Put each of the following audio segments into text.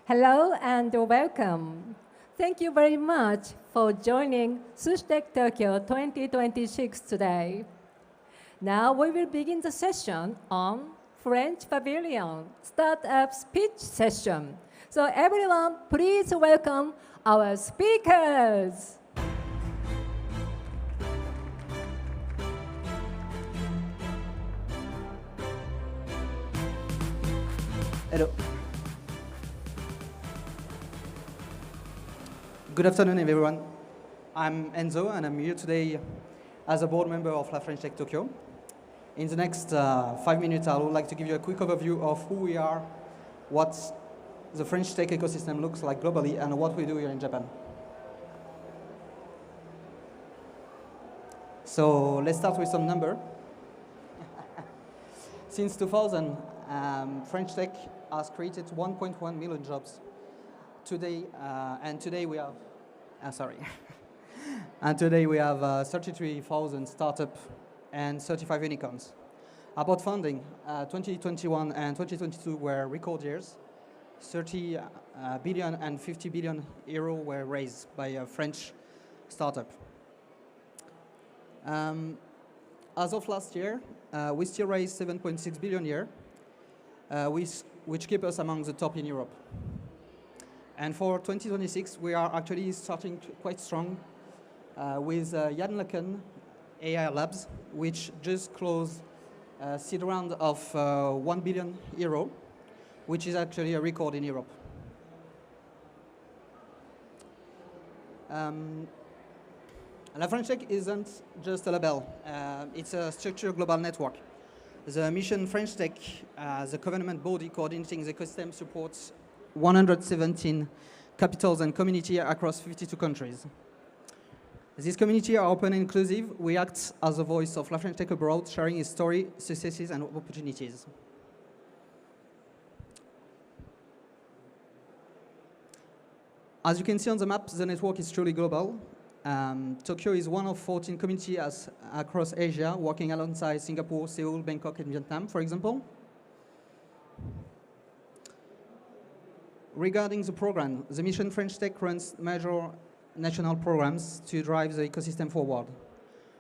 Hello and welcome. Thank you very much for joining SUSHTEC Tokyo 2026 today. Now we will begin the session on French Pavilion Startup Speech Session. So everyone, please welcome our speakers. Hello. Good afternoon, everyone. I'm Enzo, and I'm here today as a board member of La French Tech Tokyo. In the next 5 minutes, I would like to give you a quick overview of who we are, what the French tech ecosystem looks like globally, and what we do here in Japan. So let's start with some number. Since 2000, French tech has created 1.1 million jobs. Today we have, and today we have 33,000 startups and 35 unicorns. About funding, 2021 and 2022 were record years. 30 billion and 50 billion euro were raised by a French startup. As of last year, we still raised 7.6 billion a year, which keep us among the top in Europe. And for 2026, we are actually starting quite strong with Jan Lecken AI Labs, which just closed a seed round of 1 billion euro, which is actually a record in Europe. La French Tech isn't just a label, it's a structured global network. The mission French Tech, the government body coordinating the ecosystem, supports 117 capitals and communities across 52 countries. These communities are open and inclusive. We act as a voice of La French Tech abroad, sharing its story, successes, and opportunities. As you can see on the map, the network is truly global. Tokyo is one of 14 communities across Asia, working alongside Singapore, Seoul, Bangkok, and Vietnam, for example. Regarding the program, the mission French Tech runs major national programs to drive the ecosystem forward.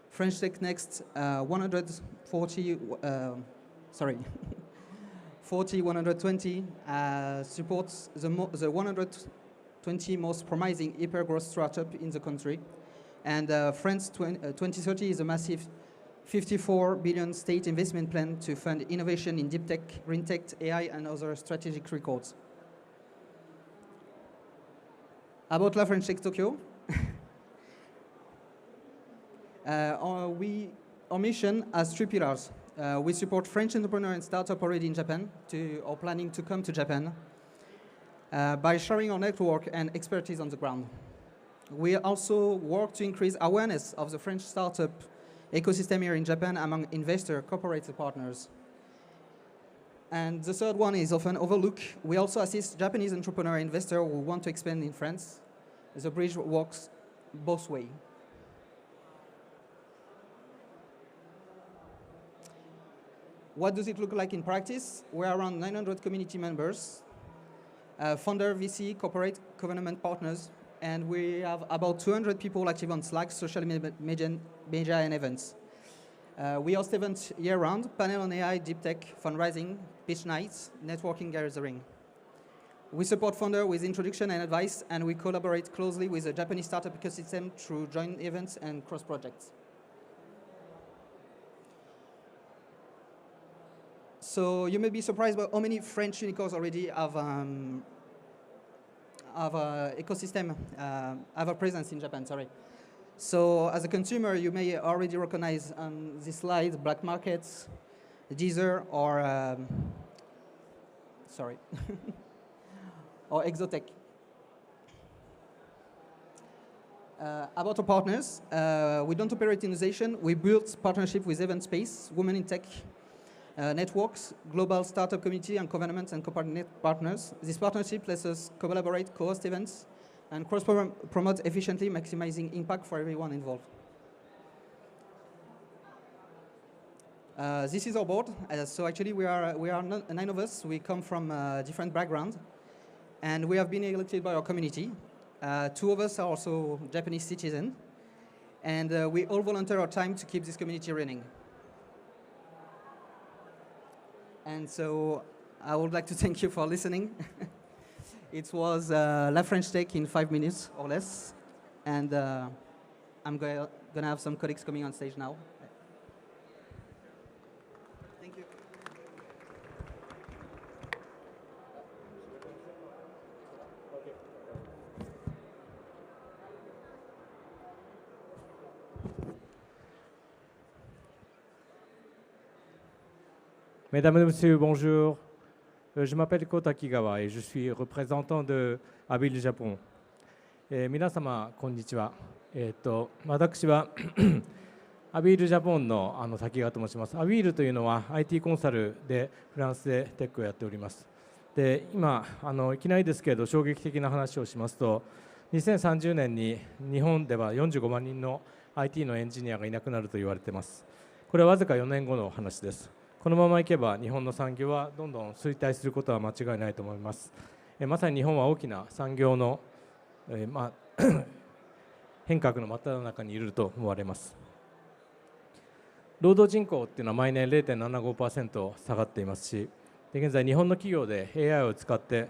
French Tech Next 120 supports the 120 most promising hyper-growth startup in the country. And France 2030 is a massive 54 billion state investment plan to fund innovation in deep tech, green tech, AI, and other strategic records. About La French Tech Tokyo, our mission has 3 pillars. We support French entrepreneurs and startups already in Japan or planning to come to Japan by sharing our network and expertise on the ground. We also work to increase awareness of the French startup ecosystem here in Japan among investors, corporate partners. And the third one is often overlooked. We also assist Japanese entrepreneur investors who want to expand in France. The bridge works both ways. What does it look like in practice? We're around 900 community members, founder, VC, corporate, government partners, and we have about 200 people active on Slack, social media and events. We host events year-round, panel on AI, deep tech, fundraising, pitch nights, networking gathering. We support founders with introduction and advice, and we collaborate closely with the Japanese startup ecosystem through joint events and cross-projects. So you may be surprised by how many French unicorns already have a presence in Japan, sorry. So as a consumer, you may already recognize on this slide Black Markets, Deezer, or or Exotech. About our partners, we don't operate innovation. We build partnership with Event Space, Women in Tech networks, global startup community, and governments and corporate partners. This partnership lets us collaborate, co-host events, and cross-promote efficiently, maximizing impact for everyone involved. This is our board. So actually, we are 9 of us. We come from different backgrounds. and we have been elected by our community. Two of us are also Japanese citizens, and we all volunteer our time to keep this community running. And so I would like to thank you for listening. It was La French Tech in 5 minutes or less, and I'm gonna have some colleagues coming on stage now. Thank you. Mesdames et messieurs, bonjour. Je m'appelle Kota Kigawa et je suis représentant deアビールジャポン。皆様、こんにちは。私はアビールジャポンの滝川と申します。アビールというのは IT コンサルでフランスでテックをやっております。で、今いきなりですけれど衝撃的な話をしますと、2030年に日本では45万人の IT のエンジニアがいなくなると言われています。これはわずか4年後の話です。このままいけば日本の産業はどんどん衰退することは間違いないと思います。まさに日本は大きな産業の、変革の真っ只中にいると思われます。労働人口っていうのは毎年 0.75% 下がっていますし、現在日本の企業で AI を使って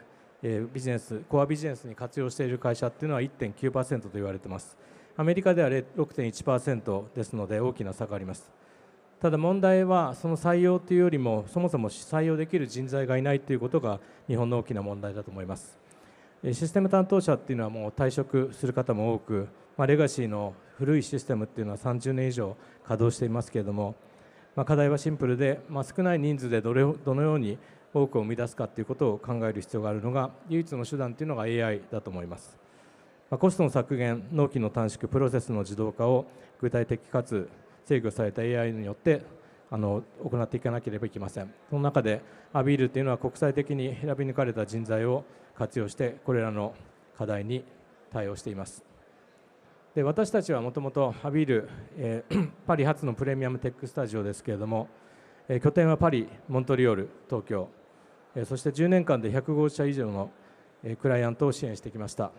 コアビジネスに活用している会社っていうのは 1.9% と言われています。アメリカでは 6.1% ですので大きな差があります。ただ問題はその採用というよりもそもそも採用できる人材がいないということが日本の大きな問題だと思います。システム担当者っていうのはもう退職する方も多く、レガシーの古いシステムっていうのは30年以上稼働していますけれども、課題はシンプルで、少ない人数でどのように多くを生み出すかということを考える必要があるのが唯一の手段というのが AI だと思います。コストの削減、納期の短縮、プロセスの自動化を具体的かつ制御された AI によって行っていかなければいけません。その中でアビールというのは国際的に選び抜かれた人材を活用してこれらの課題に対応しています。で、私たちはもともとアビール、パリ発のプレミアムテックスタジオですけれども、拠点はパリ、モントリオール、東京、そして10年間で150社以上のクライアントを支援してきました。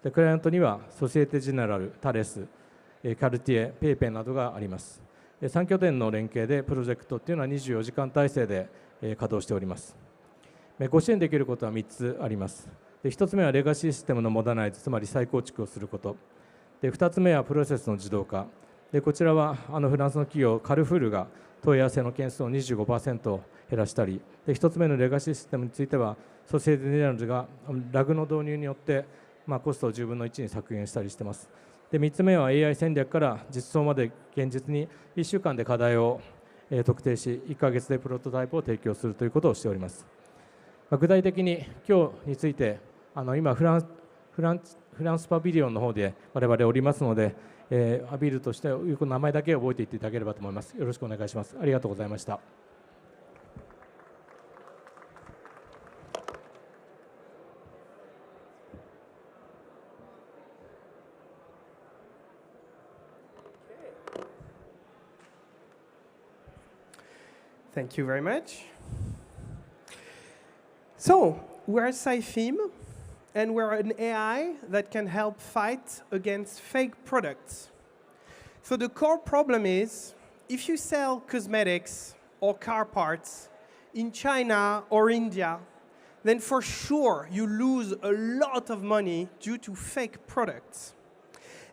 で、クライアントにはソシエテ・ジェネラル、タレス、カルティエ、ペイペイなどがあります。3拠点の連携でプロジェクトというのは24時間体制で稼働しております。ご支援できることは3つあります。1つ目はレガシーシステムのモダナイズ、つまり再構築をすること。2つ目はプロセスの自動化。こちらはフランスの企業カルフールが問い合わせの件数を 25% 減らしたり、1つ目のレガシーシステムについてはソシエテ・ジェネラルがラグの導入によってコストを10分の1に削減したりしています。で、3つ目は AI 戦略から実装まで現実に1週間で課題を特定し1ヶ月でプロトタイプを提供するということをしております。具体的に今日について今フランスパビリオンの方で我々おりますので、アビールとして名前だけ覚えていっていただければと思います。よろしくお願いします。ありがとうございました。Thank you very much. So, we're Cyfim, and we're an AI that can help fight against fake products. So the core problem is, if you sell cosmetics or car parts in China or India, then for sure you lose a lot of money due to fake products.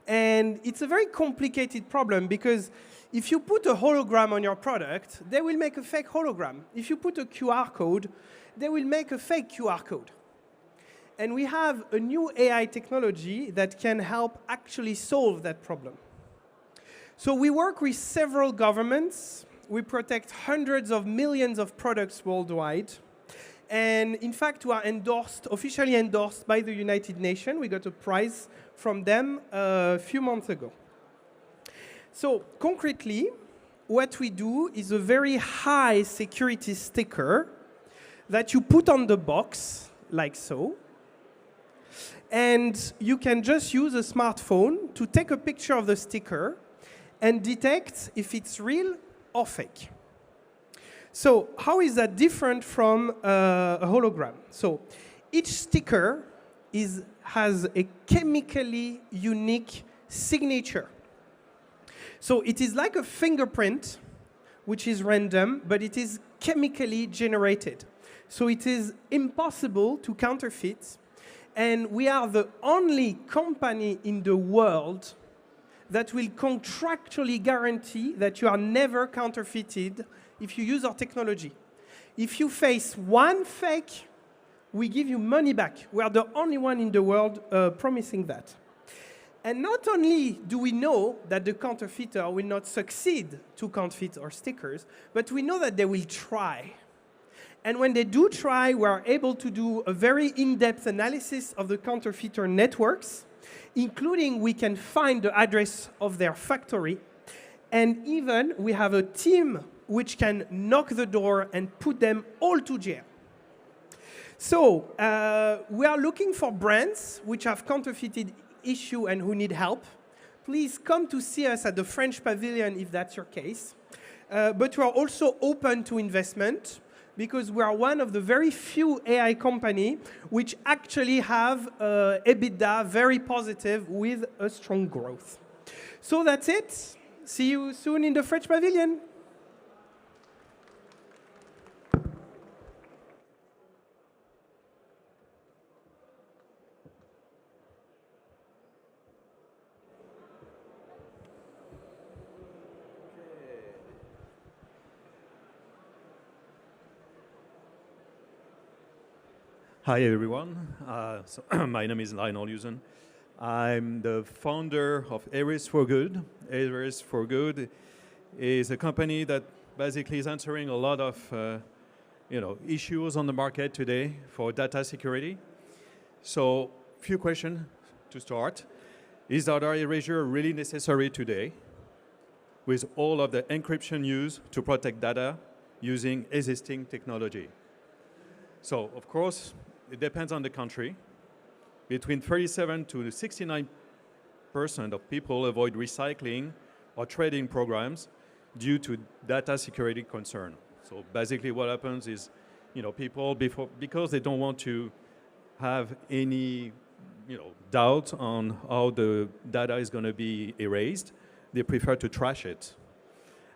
And it's a very complicated problem because if you put a hologram on your product, they will make a fake hologram. If you put a QR code, they will make a fake QR code. And we have a new AI technology that can help actually solve that problem. So we work with several governments. We protect hundreds of millions of products worldwide. And in fact, we are officially endorsed by the United Nations. We got a prize from them a few months ago. So concretely, what we do is a very high security sticker that you put on the box, like so. And you can just use a smartphone to take a picture of the sticker and detect if it's real or fake. So how is that different from a hologram? So each sticker has a chemically unique signature. So it is like a fingerprint, which is random, but it is chemically generated. So it is impossible to counterfeit. And we are the only company in the world that will contractually guarantee that you are never counterfeited if you use our technology. If you face one fake, we give you money back. We are the only one in the world promising that. And not only do we know that the counterfeiter will not succeed to counterfeit our stickers, but we know that they will try. And when they do try, we are able to do a very in-depth analysis of the counterfeiter networks, including we can find the address of their factory. And even we have a team which can knock the door and put them all to jail. So we are looking for brands which have counterfeited issue and who need help. Please come to see us at the French Pavilion if that's your case. But we are also open to investment because we are one of the very few AI companies which actually have EBITDA very positive with a strong growth. So that's it. See you soon in the French Pavilion. Hi, everyone. My name is Lionel Usen. I'm the founder of Ares for Good. Ares for Good is a company that basically is answering a lot of issues on the market today for data security. So, few questions to start. Is data erasure really necessary today with all of the encryption used to protect data using existing technology? So, of course, it depends on the country. Between 37 to 69% of people avoid recycling or trading programs due to data security concern. So basically what happens is, people, because they don't want to have any doubt on how the data is going to be erased, they prefer to trash it.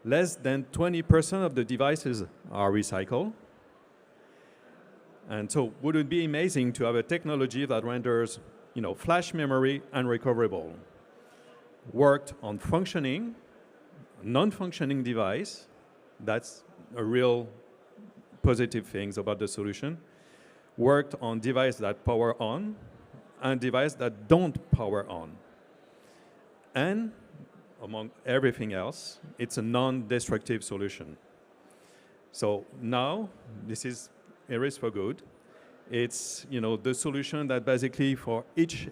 Less than 20% of the devices are recycled. And so would it be amazing to have a technology that renders, flash memory unrecoverable? Worked on functioning, non-functioning device. That's a real positive things about the solution. Worked on devices that power on and devices that don't power on. And among everything else, it's a non-destructive solution. So now, this is Ares for Good. It's the solution that basically for each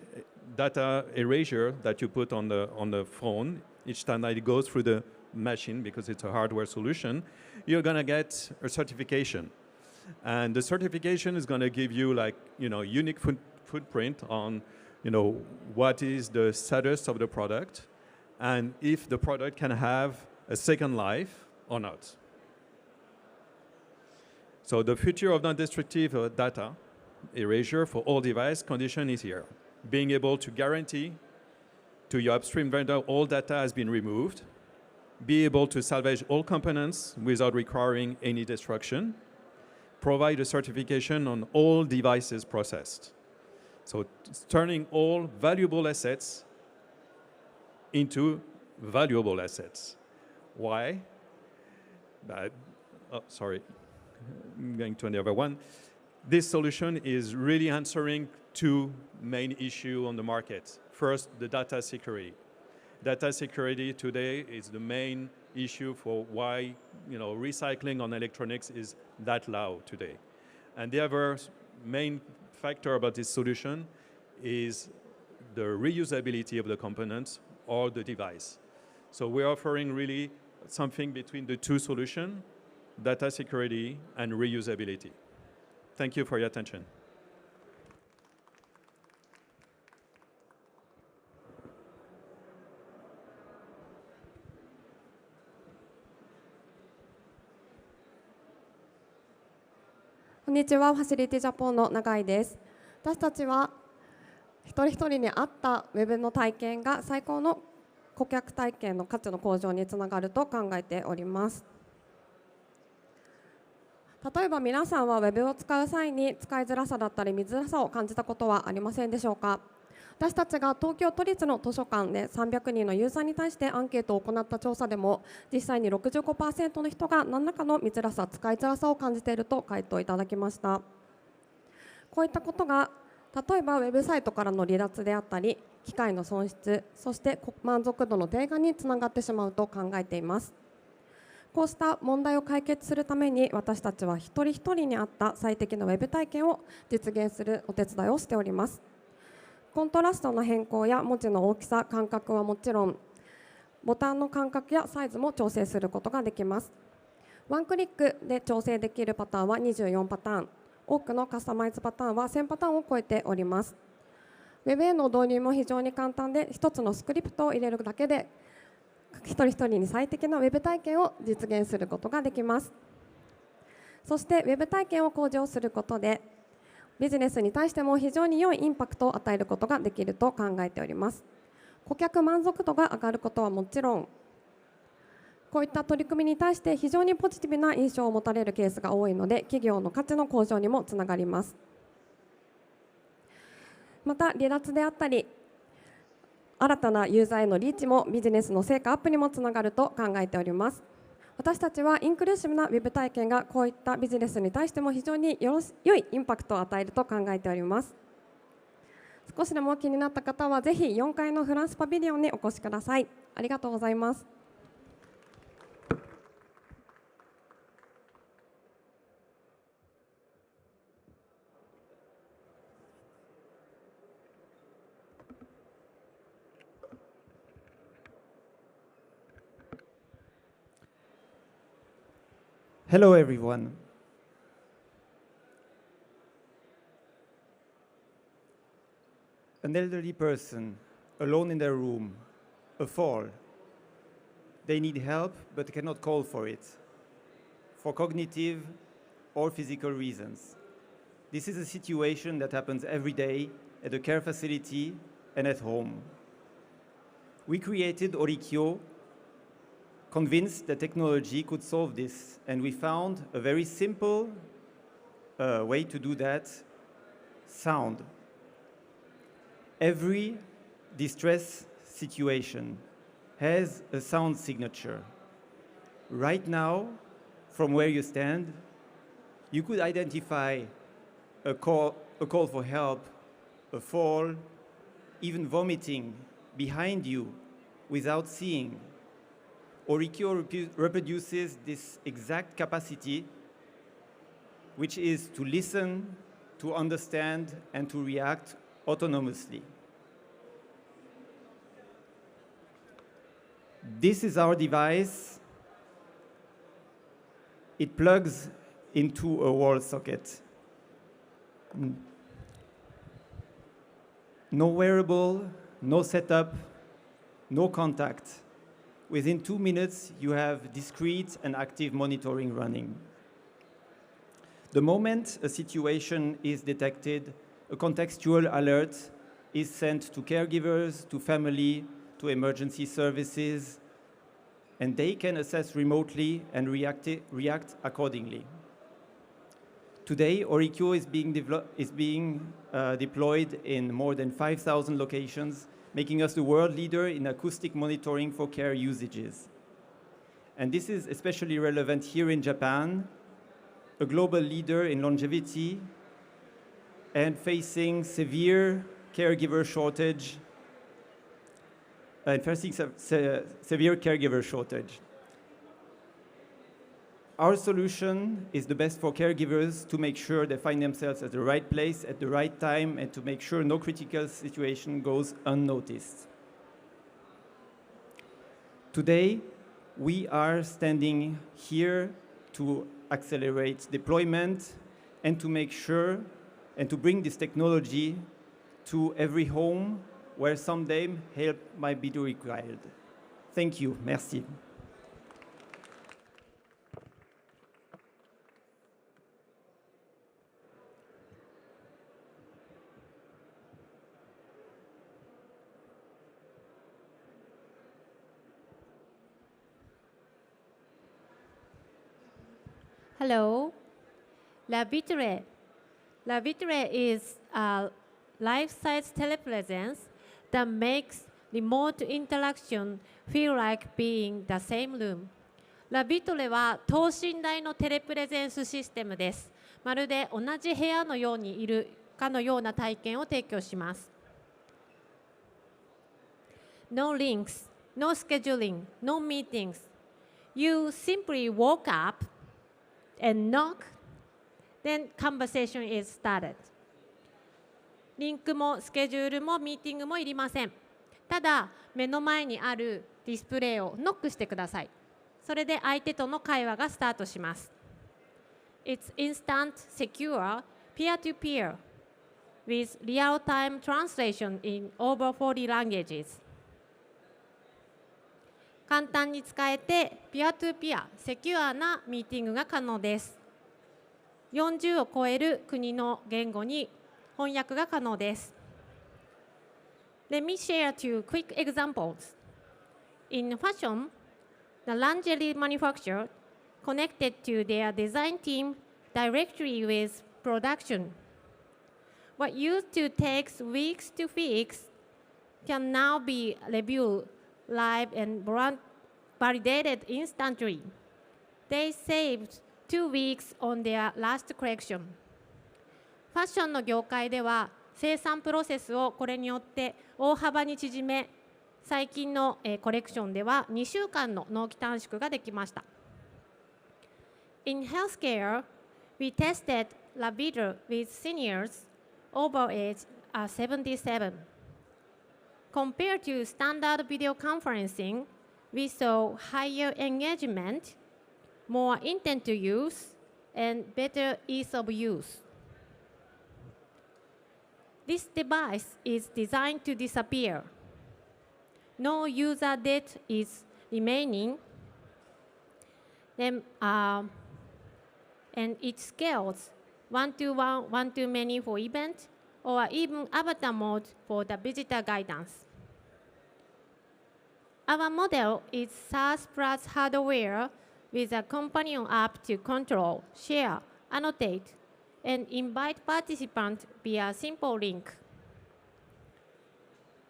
data erasure that you put on the phone, each time that it goes through the machine, because it's a hardware solution, you're gonna get a certification. And the certification is gonna give you unique footprint on what is the status of the product and if the product can have a second life or not. So the future of non-destructive data erasure for all device condition is here. Being able to guarantee to your upstream vendor all data has been removed, be able to salvage all components without requiring any destruction, provide a certification on all devices processed. So it's turning all valuable assets into valuable assets. Why? Sorry. I'm going to another one. This solution is really answering two main issues on the market. First, the data security. Data security today is the main issue for why recycling on electronics is that low today. And the other main factor about this solution is the reusability of the components or the device. So we're offering really something between the two solutions, data security and reusability. Thank you for your attention.こんにちは、ファシリティジャポンの永井です。私たちは一人一人に合ったウェブの体験が最高の顧客体験の価値の向上につながると考えております。例えば皆さんはウェブを使う際に使いづらさだったり見づらさを感じたことはありませんでしょうか。私たちが東京都立の図書館で300人のユーザーに対してアンケートを行った調査でも、実際に 65% の人が何らかの見づらさ、使いづらさを感じていると回答いただきました。こういったことが例えばウェブサイトからの離脱であったり、機械の損失、そして満足度の低下につながってしまうと考えています。こうした問題を解決するために、私たちは一人一人に合った最適なウェブ体験を実現するお手伝いをしております。コントラストの変更や文字の大きさ、間隔はもちろん、ボタンの間隔やサイズも調整することができます。ワンクリックで調整できるパターンは24パターン、多くのカスタマイズパターンは1000パターンを超えております。ウェブへの導入も非常に簡単で、一つのスクリプトを入れるだけで一人一人に最適なウェブ体験を実現することができます。そしてウェブ体験を向上することで、ビジネスに対しても非常に良いインパクトを与えることができると考えております。顧客満足度が上がることはもちろん、こういった取り組みに対して非常にポジティブな印象を持たれるケースが多いので、企業の価値の向上にもつながります。また離脱であったり、新たなユーザーへのリーチもビジネスの成果アップにもつながると考えております。私たちはインクルーシブなウェブ体験がこういったビジネスに対しても非常に良いインパクトを与えると考えております。少しでも気になった方はぜひ4階のフランスパビリオンにお越しください。ありがとうございます。Hello, everyone. An elderly person, alone in their room, a fall. They need help but cannot call for it, for cognitive or physical reasons. This is a situation that happens every day at a care facility and at home. We created Orikyo, convinced that technology could solve this, and we found a very simple way to do that: sound. Every distress situation has a sound signature. Right now, from where you stand, you could identify a call for help, a fall, even vomiting behind you without seeing. Orikyo reproduces this exact capacity, which is to listen, to understand, and to react autonomously. This is our device. It plugs into a wall socket. No wearable, no setup, no contact. Within 2 minutes, you have discrete and active monitoring running. The moment a situation is detected, a contextual alert is sent to caregivers, to family, to emergency services, and they can assess remotely and react accordingly. Today, Orikyo is being deployed in more than 5,000 locations, making us the world leader in acoustic monitoring for care usages. And this is especially relevant here in Japan, a global leader in longevity and facing severe caregiver shortage. Severe caregiver shortage. Our solution is the best for caregivers to make sure they find themselves at the right place at the right time and to make sure no critical situation goes unnoticed. Today, we are standing here to accelerate deployment and to make sure and to bring this technology to every home where someday help might be required. Thank you. Merci. Hello. La Vitre. La Vitre is a life-size telepresence that makes remote interaction feel like being the same room. ラビトレは等身大のテレプレゼンスシステムです。まるで同じ部屋のようにいるかのような体験を提供します。No links, no scheduling, no meetings. You simply woke up and knock, then conversation is started. リンクもスケジュールもミーティングもいりません。ただ、目の前にあるディスプレイをノックしてください。それで相手との会話がスタートします。It's instant, secure, peer-to-peer with real-time translation in over 40 languages. 簡単に使えて、ピアトゥピア、セキュアなミーティングが可能です。40を超える国の言語に翻訳が可能です。Let me share two quick examples. In fashion, the lingerie manufacturer connected to their design team directly with production. What used to take weeks to fix can now be reviewed live and validated instantly. They saved 2 weeks on their last collection. ファッションの業界では生産プロセスをこれによって大幅に縮め、最近のコレクションでは2週間の納期短縮ができました。In healthcare, we tested La Vidre with seniors over age 77. Compared to standard video conferencing, we saw higher engagement, more intent to use, and better ease of use. This device is designed to disappear. No user data is remaining, and it scales one-to-one, one-to-many for event, or even avatar mode for the visitor guidance. Our model is SaaS plus hardware with a companion app to control, share, annotate, and invite participants via simple link.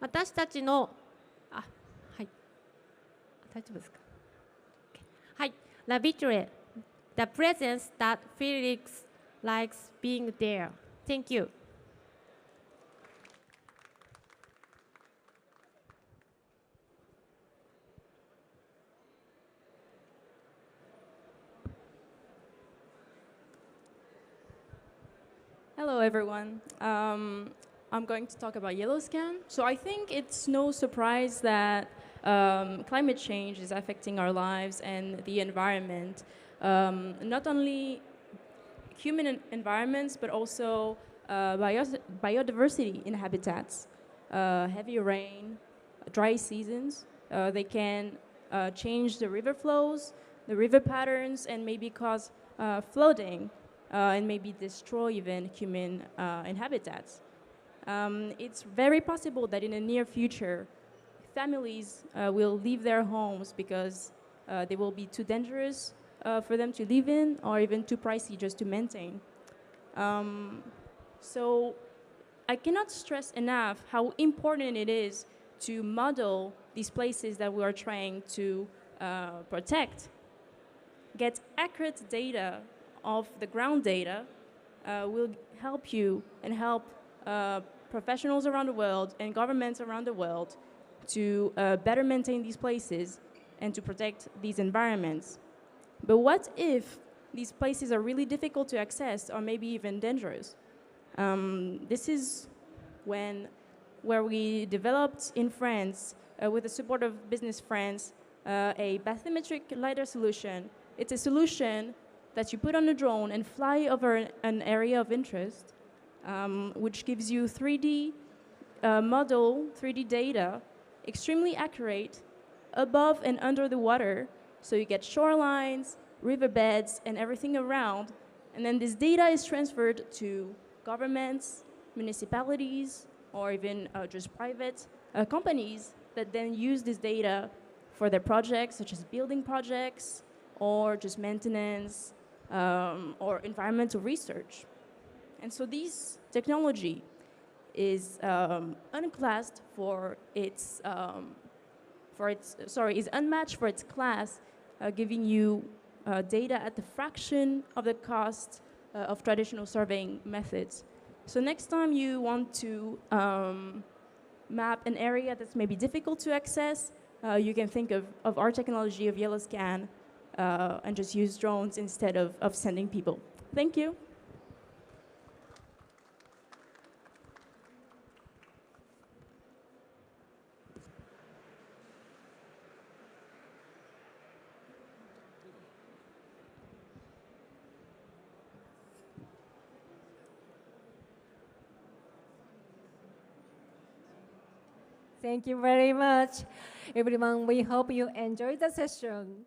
私たちのはい大丈夫ですか？ はい、La Vitre, the presence that Felix likes being there. Thank you. Hello, everyone. I'm going to talk about yellow scan. So I think it's no surprise that climate change is affecting our lives and the environment, not only human environments, but also biodiversity in habitats. Heavy rain, dry seasons, they can change the river flows, the river patterns, and maybe cause flooding. And maybe destroy even human habitats. It's very possible that in the near future, families will leave their homes because they will be too dangerous for them to live in, or even too pricey just to maintain. So I cannot stress enough how important it is to model these places that we are trying to protect, get accurate data of the ground data will help you and help professionals around the world and governments around the world to better maintain these places and to protect these environments. But what if these places are really difficult to access or maybe even dangerous? This is where we developed in France, with the support of business friends, a bathymetric LiDAR solution. It's a solution that you put on a drone and fly over an area of interest, which gives you 3D model, 3D data, extremely accurate, above and under the water, so you get shorelines, riverbeds, and everything around. And then this data is transferred to governments, municipalities, or even just private companies that then use this data for their projects, such as building projects, or just maintenance, or environmental research. And so this technology is unclassed is unmatched for its class, giving you data at the fraction of the cost of traditional surveying methods. So next time you want to map an area that's maybe difficult to access, you can think of our technology of yellow scan and just use drones instead of sending people. Thank you. Thank you very much. Everyone, we hope you enjoyed the session.